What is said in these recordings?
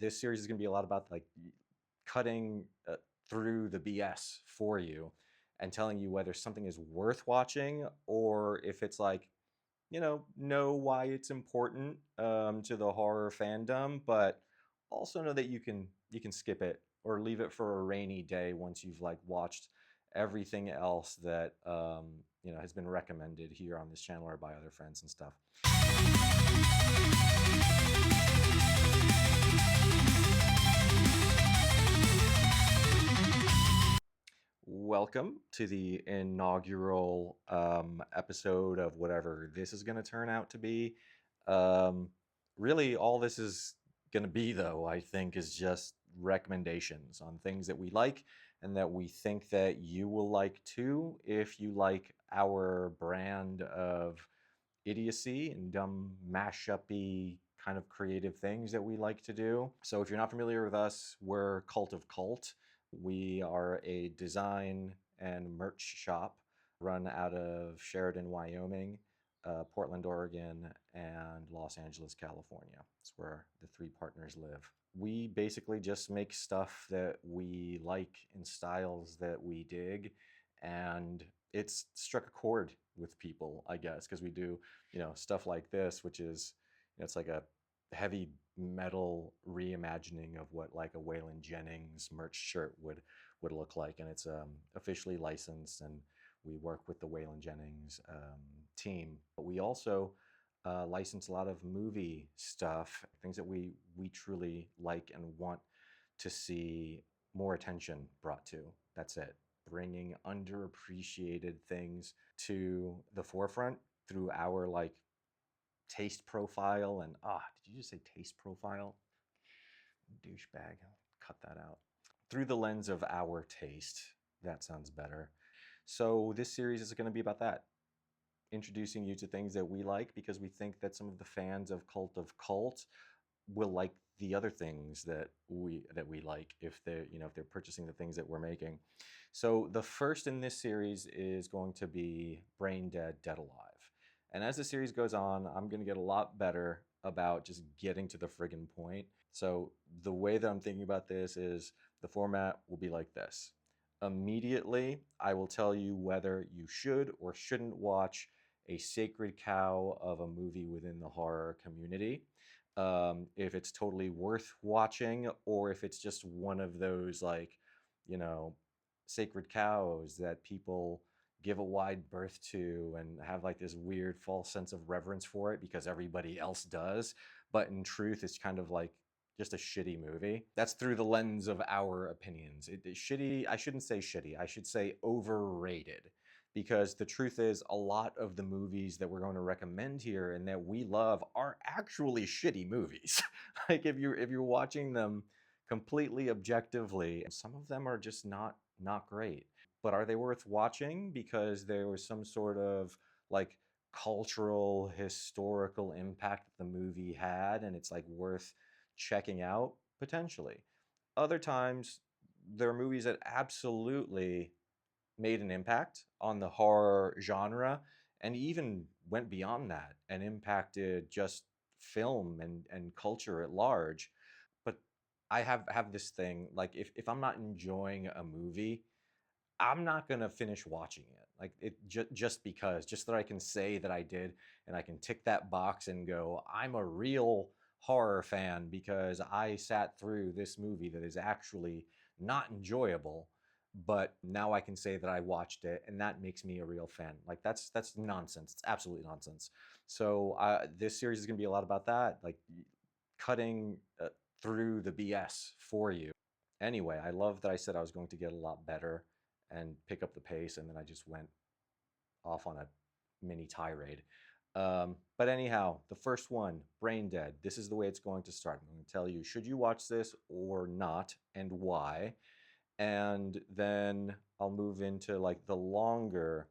This series is going to be a lot about like cutting through the BS for you and telling you whether something is worth watching or if it's like, know why it's important to the horror fandom, but also know that you can skip it or leave it for a rainy day once you've like watched everything else that has been recommended here on this channel or by other friends and stuff. Welcome to the inaugural episode of whatever this is going to turn out to be. Really, all this is going to be, though, I think, is just recommendations on things that we like and that we think that you will like too if you like our brand of idiocy and dumb mashup-y kind of creative things that we like to do. So if you're not familiar with us, we're Cult of Cult. We are a design and merch shop run out of Sheridan, Wyoming, Portland, Oregon, and Los Angeles, California. That's where the three partners live. We basically just make stuff that we like in styles that we dig, and it's struck a chord with people, I guess, because we do, stuff like this, which is, it's like a heavy metal reimagining of what like a Waylon Jennings merch shirt would look like, and it's officially licensed, and we work with the Waylon Jennings team. But we also license a lot of movie stuff, things that we truly like and want to see more attention brought to. That's it. Bringing underappreciated things to the forefront through our like taste profile. And did you just say taste profile? Douchebag. Cut that out. Through the lens of our taste. That sounds better. So this series is going to be about that. Introducing you to things that we like because we think that some of the fans of Cult of Cult will like the other things that we like if they're purchasing the things that we're making. So the first in this series is going to be Brain Dead, Dead Alive. And as the series goes on, I'm going to get a lot better about just getting to the friggin' point. So the way that I'm thinking about this is the format will be like this. Immediately, I will tell you whether you should or shouldn't watch a sacred cow of a movie within the horror community. If it's totally worth watching, or if it's just one of those like, sacred cows that people give a wide berth to and have like this weird false sense of reverence for it because everybody else does. But in truth, it's kind of like just a shitty movie. That's through the lens of our opinions. Shitty, I shouldn't say shitty, I should say overrated. Because the truth is, a lot of the movies that we're going to recommend here and that we love are actually shitty movies. Like if you're watching them completely objectively, some of them are just not great. But are they worth watching because there was some sort of like cultural, historical impact that the movie had and it's like worth checking out? Potentially. Other times, there are movies that absolutely made an impact on the horror genre and even went beyond that and impacted just film and culture at large. But I have this thing, like if I'm not enjoying a movie, I'm not gonna finish watching it. Like just because, just that I can say that I did and I can tick that box and go, I'm a real horror fan because I sat through this movie that is actually not enjoyable, but now I can say that I watched it and that makes me a real fan. Like that's nonsense. It's absolutely nonsense. So this series is gonna be a lot about that, like cutting through the BS for you. Anyway, I love that I said I was going to get a lot better and pick up the pace, and then I just went off on a mini tirade. But anyhow, the first one, Brain Dead. This is the way it's going to start. I'm going to tell you, should you watch this or not, and why? And then I'll move into like the longer,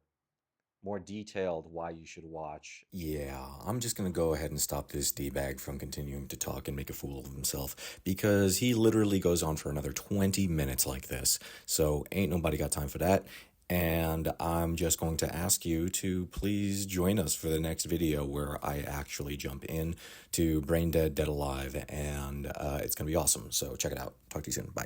more detailed why you should watch. Yeah, I'm just gonna go ahead and stop this D-bag from continuing to talk and make a fool of himself because he literally goes on for another 20 minutes like this. So ain't nobody got time for that. And I'm just going to ask you to please join us for the next video where I actually jump in to Brain Dead, Dead Alive, and it's going to be awesome. So check it out. Talk to you soon. Bye.